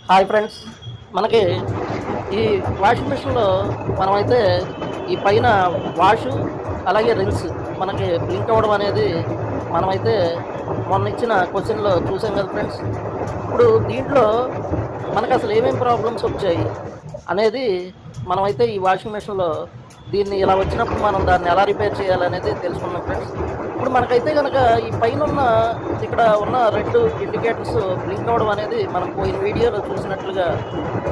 Hi friends, మనకి ఈ washing మిషన్లో మనమైతే ఈ పైన వాషు అలాగే రిన్స్ మనకి బ్లింక్ అవ్వడం అనేది మనమైతే మొన్న ఇచ్చిన క్వశ్చన్లో చూసాం కదా ఫ్రెండ్స్. ఇప్పుడు దీంట్లో మనకు అసలు ఏమేమి ప్రాబ్లమ్స్ వచ్చాయి అనేది మనమైతే ఈ వాషింగ్ మిషన్లో దీన్ని ఇలా వచ్చినప్పుడు మనం దాన్ని ఎలా రిపేర్ చేయాలనేది తెలుసుకున్నాం ఫ్రెండ్స్. ఇప్పుడు మనకైతే కనుక ఈ పైన ఉన్న ఇక్కడ ఉన్న రెడ్ ఇండికేటర్స్ బ్లింక్ అవ్వడం అనేది మనం పోయిన వీడియోలో చూసినట్లుగా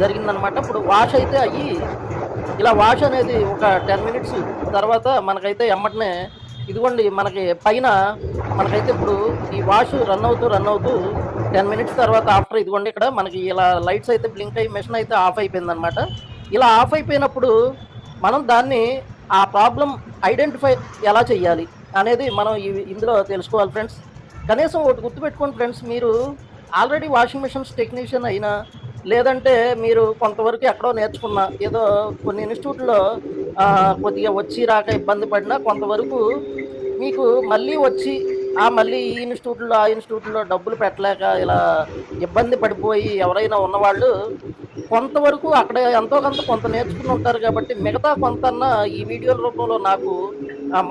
జరిగిందనమాట. ఇప్పుడు వాష్ అయితే అయ్యి ఇలా వాష్ అనేది ఒక 10 మినిట్స్ తర్వాత మనకైతే ఎమ్మటనే ఇదిగోండి మనకి పైన మనకైతే ఇప్పుడు ఈ వాష్ రన్ అవుతూ 10 మినిట్స్ తర్వాత ఆఫ్టర్ ఇదిగోండి ఇక్కడ మనకి ఇలా లైట్స్ అయితే బ్లింక్ అయ్యి మెషిన్ అయితే ఆఫ్ అయిపోయిందనమాట. ఇలా ఆఫ్ అయిపోయినప్పుడు మనం దాన్ని ఆ ప్రాబ్లం ఐడెంటిఫై ఎలా చేయాలి అనేది మనం ఇందులో తెలుసుకోవాలి ఫ్రెండ్స్. కనీసం ఒకటి గుర్తుపెట్టుకోండి ఫ్రెండ్స్, మీరు ఆల్రెడీ వాషింగ్ మిషన్స్ టెక్నీషియన్ అయినా లేదంటే మీరు కొంతవరకు ఎక్కడో నేర్చుకున్న ఏదో కొన్ని ఇన్స్టిట్యూట్లో కొద్దిగా వచ్చి రాక ఇబ్బంది పడినా కొంతవరకు మీకు మళ్ళీ వచ్చి మళ్ళీ ఈ ఇన్స్టిట్యూట్లో ఆ ఇన్స్టిట్యూట్లో డబ్బులు పెట్టలేక ఇలా ఇబ్బంది పడిపోయి ఎవరైనా ఉన్నవాళ్ళు కొంతవరకు అక్కడ ఎంతో కొంత నేర్చుకుని ఉంటారు కాబట్టి మిగతా కొంతన్నా ఈ వీడియోల రూపంలో నాకు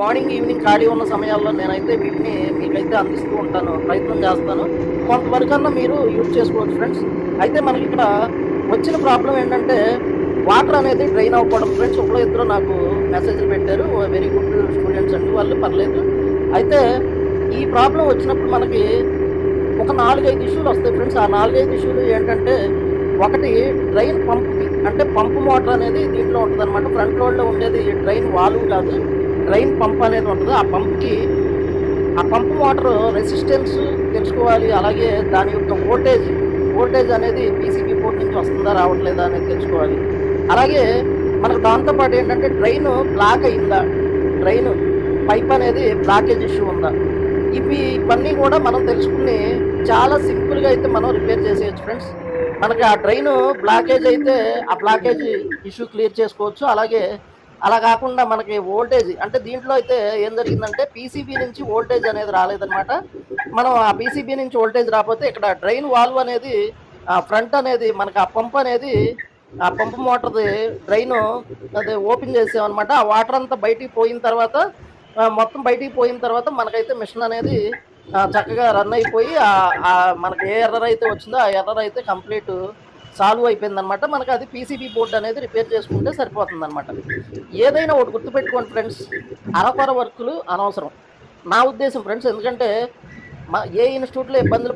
మార్నింగ్ ఈవినింగ్ ఖాళీ ఉన్న సమయాల్లో నేనైతే వీటిని మీకైతే అందిస్తూ ఉంటాను, ప్రయత్నం చేస్తాను. కొంతవరకన్నా మీరు యూజ్ చేసుకోవచ్చు ఫ్రెండ్స్. అయితే మనకి ఇక్కడ వచ్చిన ప్రాబ్లం ఏంటంటే వాటర్ అనేది డ్రైన్ అవ్వకపోవడం ఫ్రెండ్స్. ఒకళ్ళు ఇద్దరు నాకు మెసేజ్లు పెట్టారు, వెరీ గుడ్ స్టూడెంట్స్ అండి వాళ్ళు, పర్లేదు. అయితే ఈ ప్రాబ్లం వచ్చినప్పుడు మనకి ఒక 4-5 ఇష్యూలు వస్తాయి ఫ్రెండ్స్. ఆ 4-5 ఇష్యూలు ఏంటంటే, ఒకటి డ్రైన్ పంప్కి అంటే పంపు మోటార్ అనేది దీంట్లో ఉంటుంది అనమాట. ఫ్రంట్ లోడ్లో ఉండేది డ్రైన్ వాల్వ్ కాదు, డ్రైన్ పంప్ అనేది ఉంటుంది. ఆ పంపు మోటార్ రెసిస్టెన్స్ తెలుసుకోవాలి, అలాగే దాని యొక్క వోల్టేజ్ అనేది పీసీబీ పోర్ట్ నుంచి వస్తుందా రావట్లేదా అనేది తెలుసుకోవాలి. అలాగే మనకు దాంతోపాటు ఏంటంటే డ్రైన్ బ్లాక్ అయిందా, డ్రైన్ పైప్ అనేది బ్లాకేజ్ ఇష్యూ ఉందా, ఇవన్నీ కూడా మనం తెలుసుకుని చాలా సింపుల్గా అయితే మనం రిపేర్ చేసేయచ్చు ఫ్రెండ్స్. మనకి ఆ డ్రైన్ బ్లాకేజ్ అయితే ఆ బ్లాకేజ్ ఇష్యూ క్లియర్ చేసుకోవచ్చు. అలాగే అలా కాకుండా మనకి వోల్టేజ్ అంటే దీంట్లో అయితే ఏం జరిగిందంటే పీసీబీ నుంచి వోల్టేజ్ అనేది రాలేదన్నమాట. మనం ఆ పీసీబీ నుంచి వోల్టేజ్ రాకపోతే ఇక్కడ డ్రైన్ వాల్వ్ అనేది ఫ్రంట్ అనేది మనకి ఆ పంపు మోటార్ది డ్రైన్ అది ఓపెన్ చేసామన్నమాట. ఆ వాటర్ అంతా బయటికి పోయిన తర్వాత మొత్తం బయటికి పోయిన తర్వాత మనకైతే మిషన్ అనేది చక్కగా రన్ అయిపోయి మనకి ఏ ఎర్రర్ అయితే వచ్చిందో ఆ ఎర్రర్ అయితే కంప్లీట్ సాల్వ్ అయిపోయిందనమాట. మనకు అది పీసీబీ బోర్డు అనేది రిపేర్ చేసుకుంటే సరిపోతుంది అనమాట. ఏదైనా ఒకటి గుర్తుపెట్టుకోండి ఫ్రెండ్స్, అరకొర వర్కులు అనవసరం నా ఉద్దేశం ఫ్రెండ్స్. ఎందుకంటే ఏ ఇన్స్టిట్యూట్లో ఇబ్బందులు